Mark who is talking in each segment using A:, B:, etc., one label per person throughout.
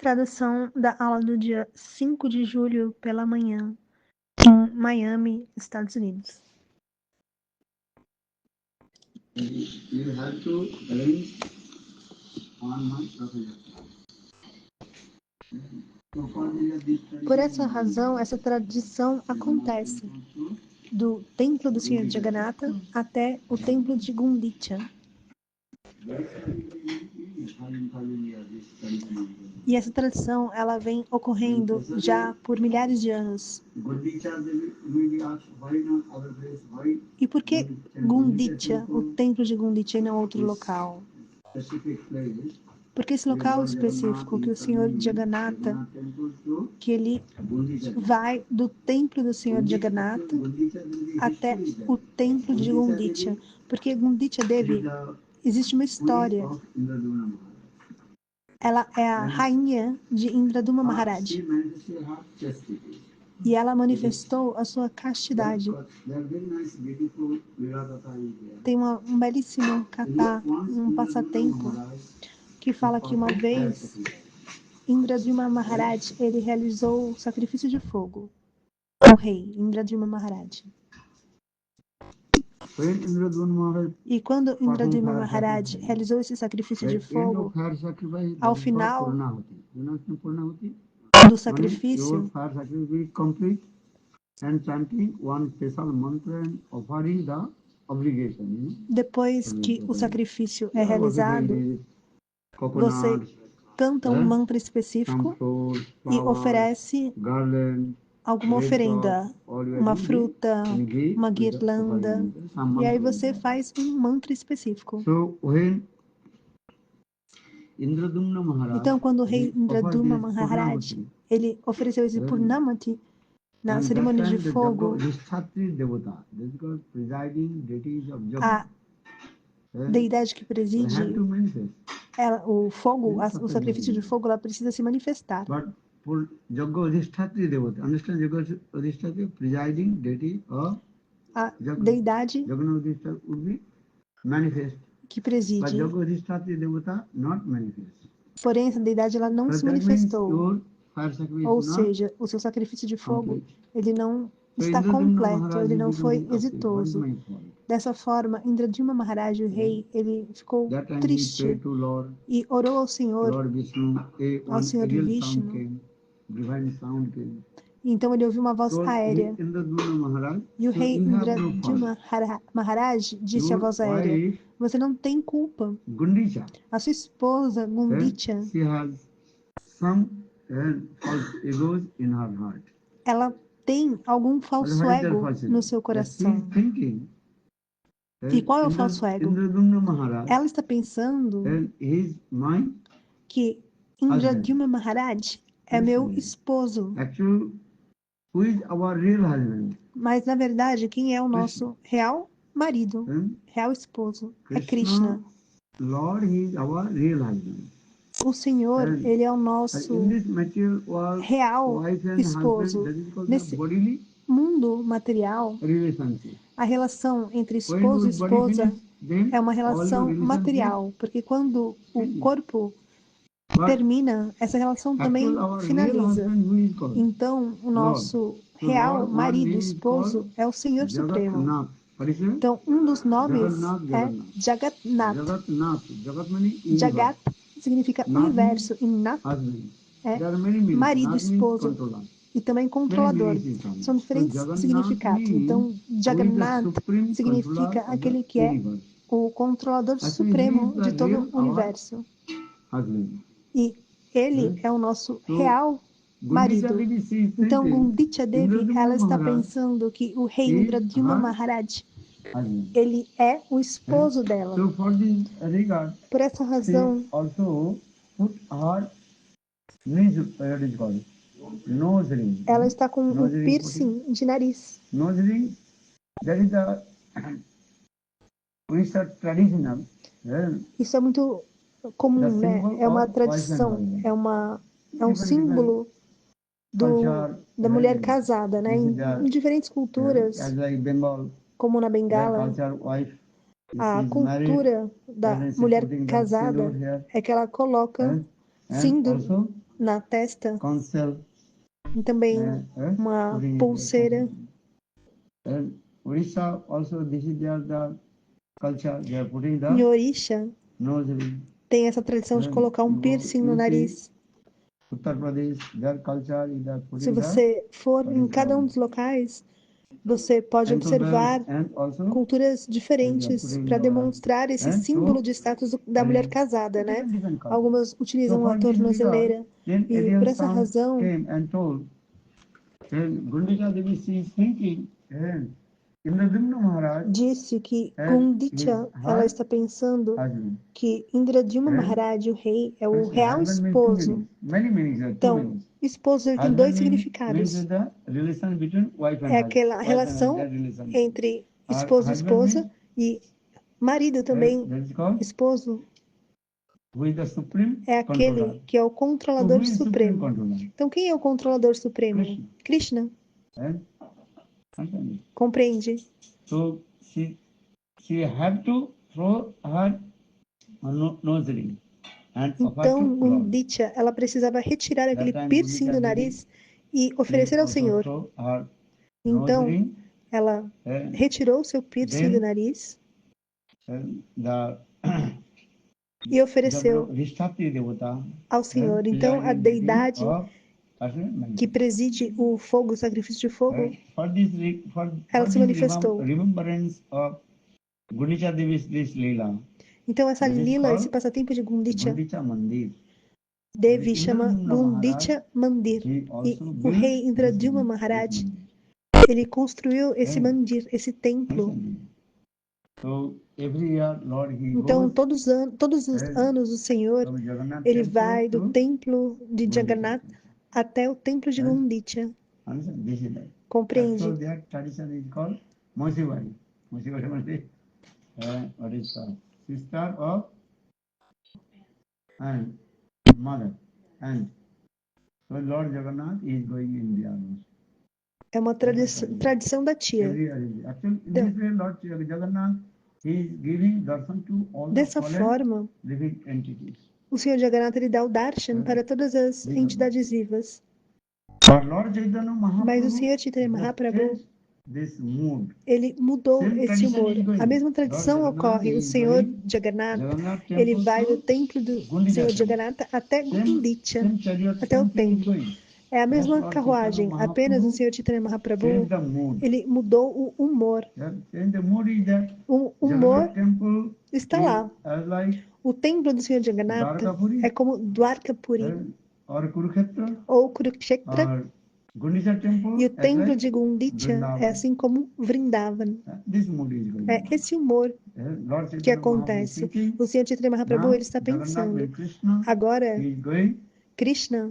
A: Tradução da aula do dia 5 de julho pela manhã, em Miami, Estados Unidos.
B: You have to arrange on my
A: Por essa razão, essa tradição acontece do templo do Senhor Jagannatha até o templo de Gundicha. E essa tradição, ela vem ocorrendo já por milhares de anos. E por que Gundicha, o templo de Gundicha, e não outro local? Porque esse local específico que o Senhor Jagannatha, que ele vai do templo do Senhor Jagannatha até o templo de Gundicha. Porque Gundicha Devi, existe uma história. Ela é a rainha de Indraduma Maharaj. E ela manifestou a sua castidade. Tem um belíssimo katha, um passatempo, que fala que uma vez Indraduma Maharaj, ele realizou o sacrifício de fogo. O rei Indraduma Maharaj. E quando Indraduma Maharaj realizou esse sacrifício de fogo, ao final do sacrifício, depois que o sacrifício é realizado, você canta um mantra específico e oferece alguma oferenda, uma fruta, uma guirlanda, e aí você faz um mantra específico. Então, quando o rei Indraduma Maharaj, ele ofereceu esse Purnamati na cerimônia de fogo, a deidade que preside o fogo, o sacrifício de fogo, ela precisa se manifestar. A deidade que preside. Porém, essa deidade ela não se manifestou. Ou seja, o seu sacrifício de fogo, ele não está completo, ele não foi exitoso. Dessa forma, Indraduma Maharaj, o rei, ele ficou triste e orou ao Senhor Vishnu. Então ele ouviu uma voz aérea. E o rei Indraduma Maharaj disse à voz aérea: você não tem culpa. A sua esposa, Gundicha, ela tem algum falso ego no seu coração. E qual é o falso ego? Ela está pensando que Indraduma Maharaj é meu esposo. Mas, na verdade, quem é o nosso real marido, real esposo? É Krishna. O Senhor, ele é o nosso real esposo. Nesse mundo material, a relação entre esposo e esposa é uma relação material, porque quando o corpo termina, essa relação também finaliza. Então, o nosso real marido, esposo, é o Senhor Supremo. Então, um dos nomes é Jagatnath. Jagat significa universo e Nath é marido, esposo e também controlador. São diferentes significados. Então, Jagannath significa aquele que é o controlador supremo de todo o universo. E ele é o nosso real marido. Então, Gundicha Devi, ela está pensando que o rei Indraduma Maharaj, ele é o esposo dela. Por essa razão, ela está com um piercing de nariz. Isso é muito comum, né? É uma tradição, é um símbolo da mulher casada, né? Em diferentes culturas, como na Bengala, a cultura da mulher casada é que ela coloca símbolo na testa,
B: Consel,
A: e também uma pulseira.
B: Orissa also, this is the culture, they are putting
A: Em
B: the
A: Orixá,
B: nose ring.
A: tem essa tradição de colocar um piercing no nariz.
B: Uttar Pradesh, their culture is that
A: Se
B: putting
A: você for em cada um dos locais, você pode observar culturas diferentes para demonstrar esse símbolo de status da mulher casada, né? Algumas utilizam a tornozeleira e por essa razão disse que Gundicha, ela está pensando que Indradyumna Maharaj, o rei, é o real esposo. Então, esposo tem dois significados. É aquela relação entre esposo e esposa, e marido também, esposo, é aquele que é o controlador supremo. Então, quem é o controlador supremo? Krishna. Compreende?
B: So she have to throw her nose ring.
A: Então, Gundicha, ela precisava retirar aquele piercing do nariz e oferecer ao Senhor. Então, ela retirou seu piercing do nariz e ofereceu ao Senhor. Então, a deidade que preside o fogo, o sacrifício de fogo, ela se manifestou. Então, essa lila, esse passatempo de Gundicha, Devi chama Gundicha Mandir. E o rei Indradyumna Maharaj, ele construiu esse mandir, esse templo. Então, todos os anos, o Senhor, ele vai do templo de Jagannath até o templo de Gundicha. Compreende?
B: Sister of and mother, and so Lord Jagannath is going in India.
A: É uma tradição da tia. Dessa forma, o Senhor Jagannath ele dá o darshan para todas as entidades vivas. Mas o Senhor Chaitanya Mahaprabhu, ele mudou esse humor. A mesma tradição ocorre. O Senhor Jagannath, ele vai do templo do Senhor Jagannath até Gundicha, até o templo. É a mesma carruagem, apenas o Senhor Chaitanya Mahaprabhu, ele mudou o humor. O humor está lá. O templo do Senhor Jagannath é como Dwarkapuri ou Kurukshetra, e o templo de Gundicha é assim como Vrindavan. É esse humor que acontece. O Senhor Chaitanya Mahaprabhu ele está pensando, agora Krishna,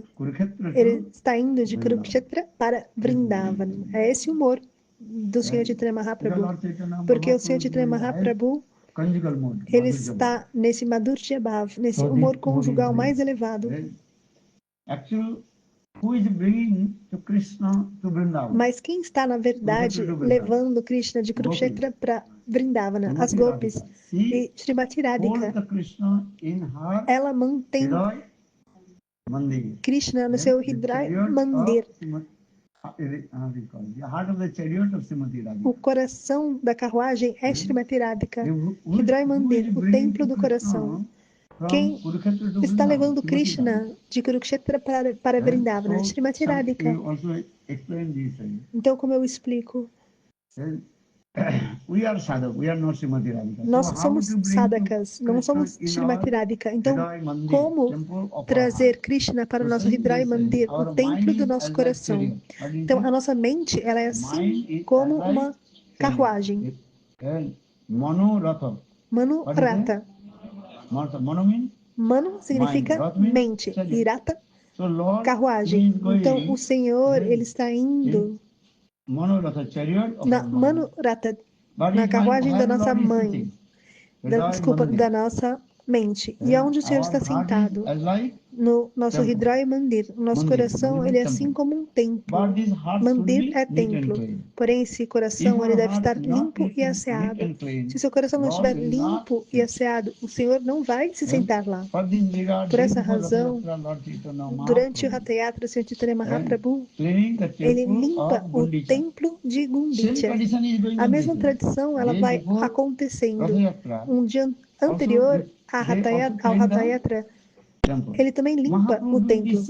A: ele está indo de Kurukshetra para Vrindavan. É esse humor do Senhor Chaitanya Mahaprabhu. Porque o Senhor Chaitanya Mahaprabhu, ele está nesse Madhurya Bhav, nesse humor conjugal mais elevado. Mas quem está, na verdade, levando Krishna de Kurukshetra para Vrindavana? As Gopis. E Srimati Radhika, ela mantém Krishna no seu Hridaya Mandir. O coração da carruagem é Srimati Radhika. Hridaya Mandir, o templo do coração. Quem está levando Krishna de Kurukshetra para Vrindavana? Srimati Radhika. Então, como eu explico? Nós somos sadhakas, não somos Srimati Radhika. Então, como trazer Krishna para o nosso Hridaya Mandir, o templo do nosso coração? Então, a nossa mente, ela é assim como uma carruagem. Manu Rata. Manu significa mente, e Rata, carruagem. Então, o Senhor, ele está indo na Manu Rata, na carruagem da nossa mãe, da nossa mente. E aonde o Senhor está sentado? no nosso Hridaya Mandir. O nosso coração, ele é assim como um templo. Mandir é templo. Porém, esse coração, ele deve estar limpo e asseado. Se seu coração não estiver limpo e asseado, o Senhor não vai se sentar lá. Por essa razão, durante o Ratha Yatra, o Sr. Chaitanya Mahaprabhu, ele limpa o templo de Gundicha. A mesma tradição, ela vai acontecendo. Um dia anterior ao Ratha Yatra, ele também limpa o templo.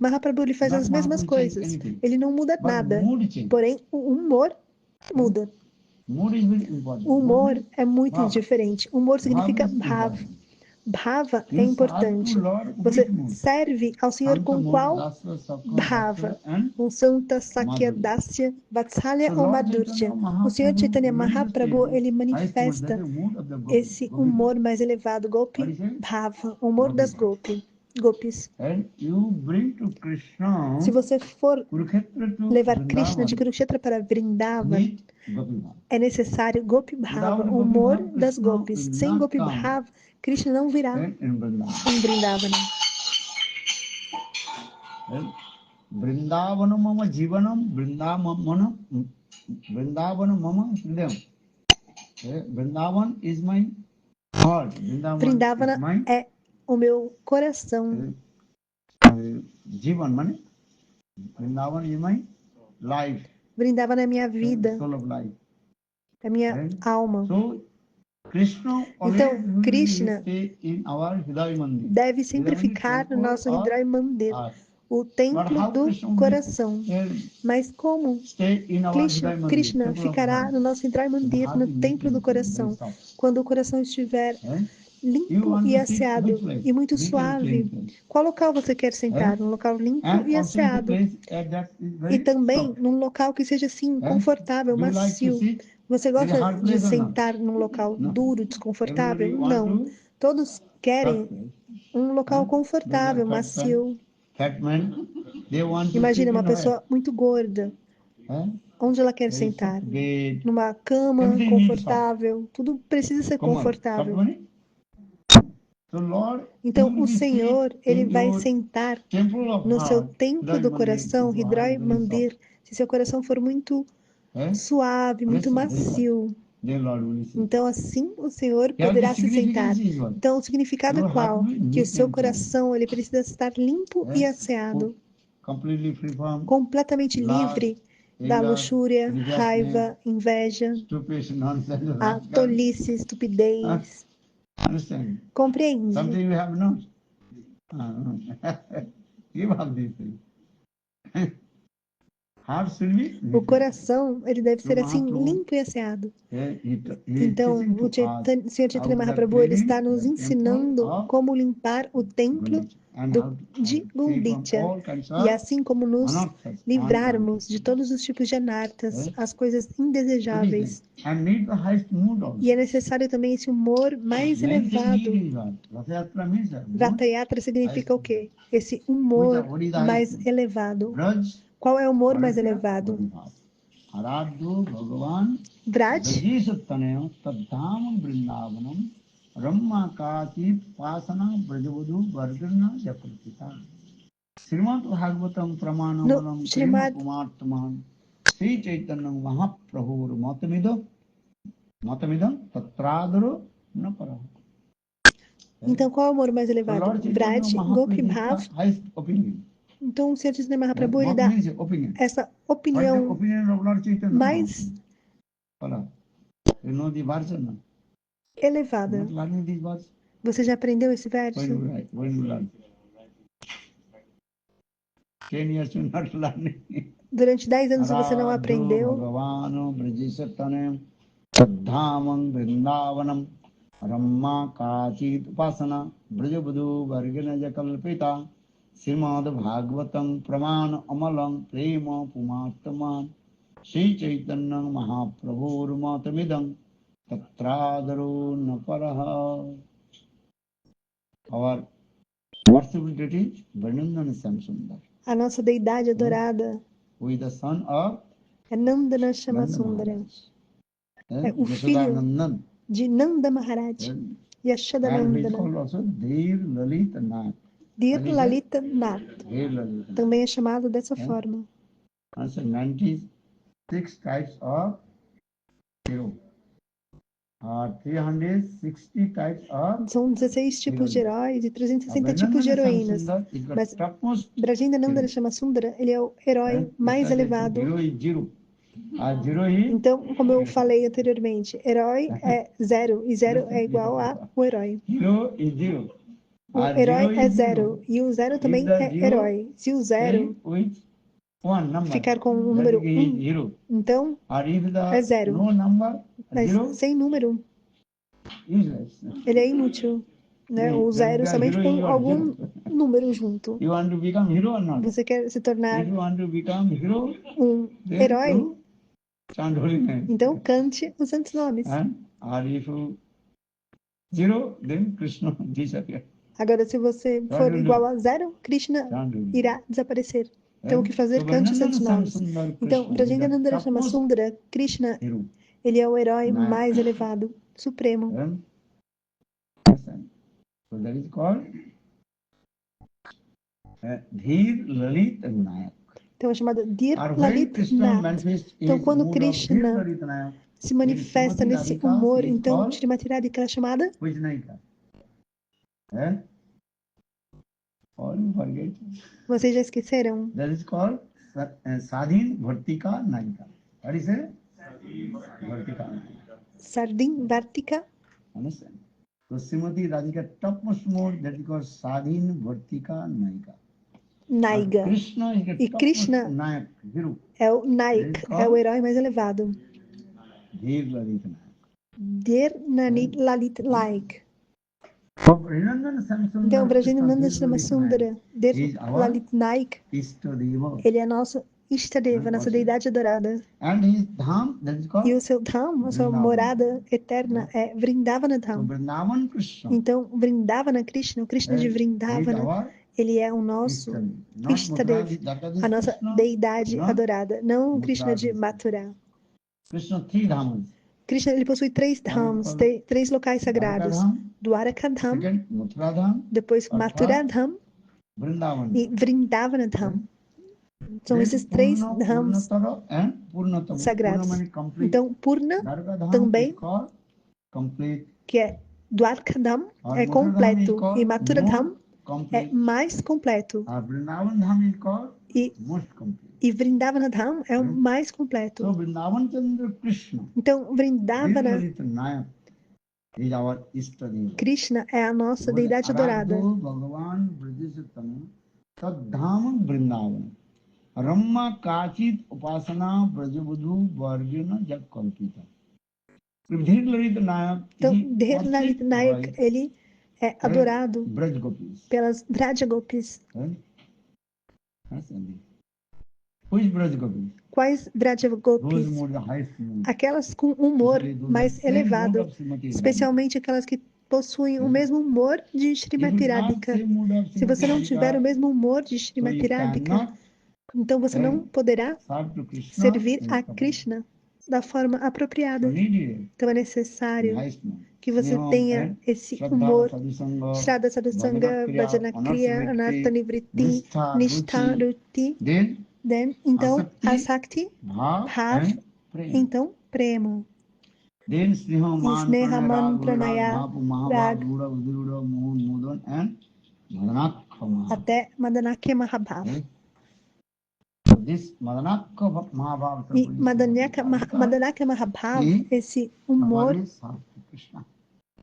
A: Mahaprabhu, ele faz as mesmas coisas. Ele não muda nada. Porém, o humor muda. O humor é muito diferente. Humor significa bhava. Bhava é importante. Você serve ao Senhor com qual bhava? Com Santa Sakya Dasya, Vatsalya ou Madhurya. O Senhor Chaitanya Mahaprabhu, ele manifesta esse humor mais elevado, Gopi Bhava, o humor das gopis. Se você for levar Krishna de Kurukshetra para Vrindavan, é necessário Gopi Bhava, o humor das gopis. Sem Gopi Bhava, Krishna não virá em Vrindavan.
B: Vrindavanam mama jivanam, Vrindavanam mama hridayam. Vrindavan is my heart.
A: Vrindavana é o meu coração.
B: Jivan, mane? Vrindavan is my life.
A: Vrindavana é minha vida.
B: Soul of life.
A: É minha alma.
B: Então,
A: Krishna deve sempre ficar no nosso Hridaya Mandir, o templo do coração. Mas como Krishna ficará no nosso Hridaya Mandir, no templo do coração? Quando o coração estiver limpo e asseado e muito suave. Qual local você quer sentar? Num local limpo e asseado. E também num local que seja assim, confortável, macio. Você gosta de sentar num local duro, desconfortável? Não. Todos querem um local confortável, macio. Imagina uma pessoa muito gorda. Onde ela quer sentar? Numa cama confortável. Tudo precisa ser confortável. Então, o Senhor, ele vai sentar no seu templo do coração, Hridaya Mandir, se seu coração for muito suave, muito macio. Então, assim, o Senhor poderá se sentar. Então, o significado é qual? Que o seu coração, ele precisa estar limpo e asseado, completamente livre da luxúria, raiva, inveja, a tolice, estupidez. Compreende? O coração, ele deve ser assim, limpo e asseado. Então, o Sr. Chaitanya Mahaprabhu, ele está nos ensinando como limpar o templo de Gundicha. E assim como nos livrarmos de todos os tipos de anartas, as coisas indesejáveis. E é necessário também esse humor mais elevado. Ratha Yatra significa o quê? Esse humor mais elevado. Qual é o humor mais elevado? Vraj. No Srimad
B: Sri Chaitanya Mahaprabhu Matamidam Tatradaro Napara.
A: Então, qual é o amor mais elevado? Vraj, Gopi Bhav. Então, o Sr. Chaitanya Mahaprabhu, ele dá essa opinião mais elevada. Você já aprendeu esse verso? Durante 10 anos você não aprendeu.
B: Ramma Kachit Upasana Brajabudhu Vargana Jakalpita Srimad Bhagavatam Pramana Amalam Prema Pumattaman Sri Chaitanya Mahaprabhu Matamidam Tatradaro Naparaha. Our worshipful deity Vrindavan Samsundar.
A: A nossa deidade adorada
B: with the son of
A: é Nandana Shamasundara. É o filho de Nanda Maharaj, Yashodanandana. Dir Lalita Nath. Também é chamado dessa forma.
B: 96 types of hero. 360 types of...
A: São 16 tipos de heróis e 360 tipos de heroínas. Mas Brajendananda Shamsundara, ele é o herói mais elevado. Então, como eu falei anteriormente, herói é 0 e 0 é igual a o herói. O herói é 0 e o 0 também é herói. Se o 0 ficar com o número 1, então é 0. Mas sem número, ele é inútil. Né? O 0 somente com algum número junto. Você quer se tornar um herói? Então cante os santos nomes. Agora, se você for igual a 0, Krishna irá desaparecer. Então, o que fazer? Cante os santos nomes. Então, Brajendananda Shamsundara, Krishna, ele é o herói mais elevado, supremo. Então, é chamado Dhir Lalit Nath. Então, quando Krishna se manifesta nesse humor, então, Shrimati Radhika é chamada? Vocês já esqueceram?
B: That is called Sadhin Vartika Naika. What is it? Vartika Naika.
A: Sadhin Vartika.
B: Understand? So Srimati Radhika topmost mode, that is called Sadhin Vartika Naika.
A: Naiga. E Krishna é o Naik, é o herói mais elevado.
B: Dhir Lalit Naik.
A: Dhir Lalit Naik. Então, Brajendananda Shamsundara, Dhir Lalit Naik, ele é nosso Ishtadeva, nossa deidade adorada. E o seu Dham, a sua morada eterna, é Vrindavana Dham. Então, Vrindavana Krishna, o Krishna de Vrindavana, ele é o nosso Ishtadeva, a nossa deidade adorada, não o Krishna de Mathura. Krishna, ele possui 3 dhams, 3 locais sagrados. Dwaraka Dham, depois Mathura Dham e Vrindavana Dham. São esses 3 dhams sagrados. Então, Purna também, que é Dwarka Dham, é completo. E Mathura Dham é mais completo. E Vrindavana Dham é o mais completo. Então, Vrindavana, Krishna é a nossa deidade adorada.
B: Ramma Kachit Upasana Brajabudhu Vargana Jakkalpita.
A: Então, Dhir Lalit Nayak, ele é adorado pelas Vrajagopis. Quais Vrajagopis? Aquelas com humor mais elevado, especialmente aquelas que possuem o mesmo humor de Shrimati Radhika. Se você não tiver o mesmo humor de Shrimati Radhika, então você não poderá servir a Krishna da forma apropriada. Então é necessário que você tenha esse humor. Shraddha Sadhusanga, Bhajana Kriya, Anartha Nivritti, Nishtha Ruti. Então, Asakti, Bhav, então Prema. Sneha Man Pranaya Rag até Madanakya Mahabhav. E Madanakya Mahabhav, esse humor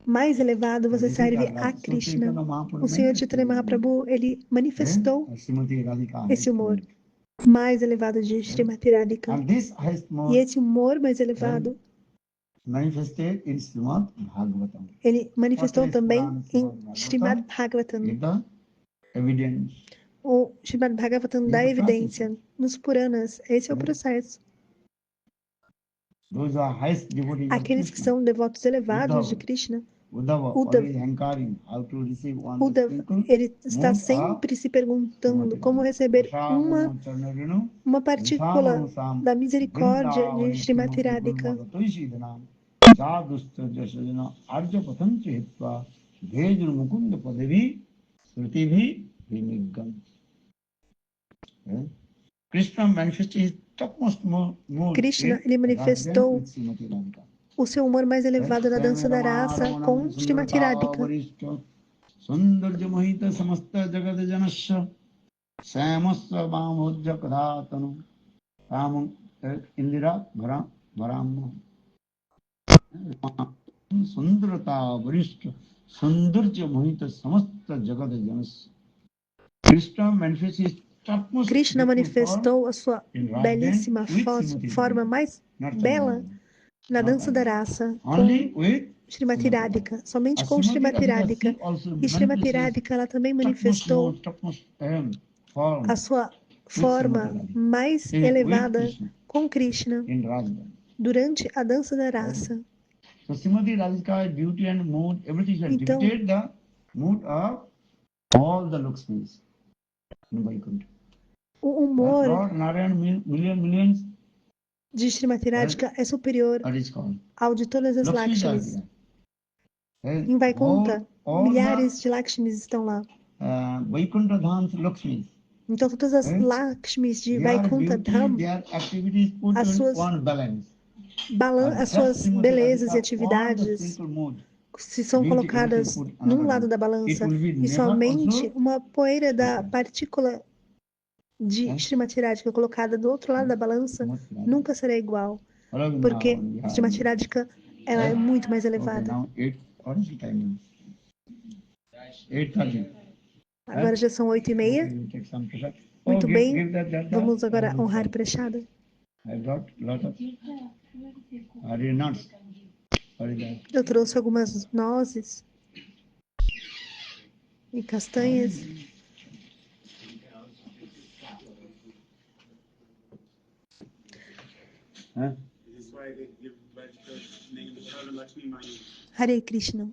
A: mais elevado, você serve a Krishna. O Senhor Chaitanya Mahaprabhu, ele manifestou esse humor mais elevado de Shrimati Radhika. E esse humor mais elevado, ele manifestou também em Srimad Bhagavatam. O Srimad Bhagavatam dá evidência nos Puranas. Esse é o processo. Aqueles que são devotos elevados de Krishna, Uddhava, ele está sempre se perguntando como receber uma partícula da misericórdia de Shrimati Radhika. Krishna, ele manifestou o seu humor mais elevado na dança da raça com Srimati Radhika. Krishna manifestou a sua belíssima forma mais bela na dança da raça com Srimati Radhika, somente com Srimati Radhika. E Srimati Radhika, ela também manifestou a sua forma mais elevada com Krishna durante a dança da raça. Então, o humor de Srimati Radhika é superior ao de todas as Lakshmis. Em Vaikunta, milhares de Lakshmis estão lá. Então, todas as Lakshmis de Vaikunta Dham, as suas belezas e atividades se são colocadas num lado da balança e somente uma poeira da partícula de Srimati Radhika colocada do outro lado da balança nunca será igual, porque Srimati Radhika, ela é muito mais elevada. Agora já são 8:30. Muito bem, vamos agora honrar Prashada. Eu trouxe algumas nozes e castanhas. Hare Krishna.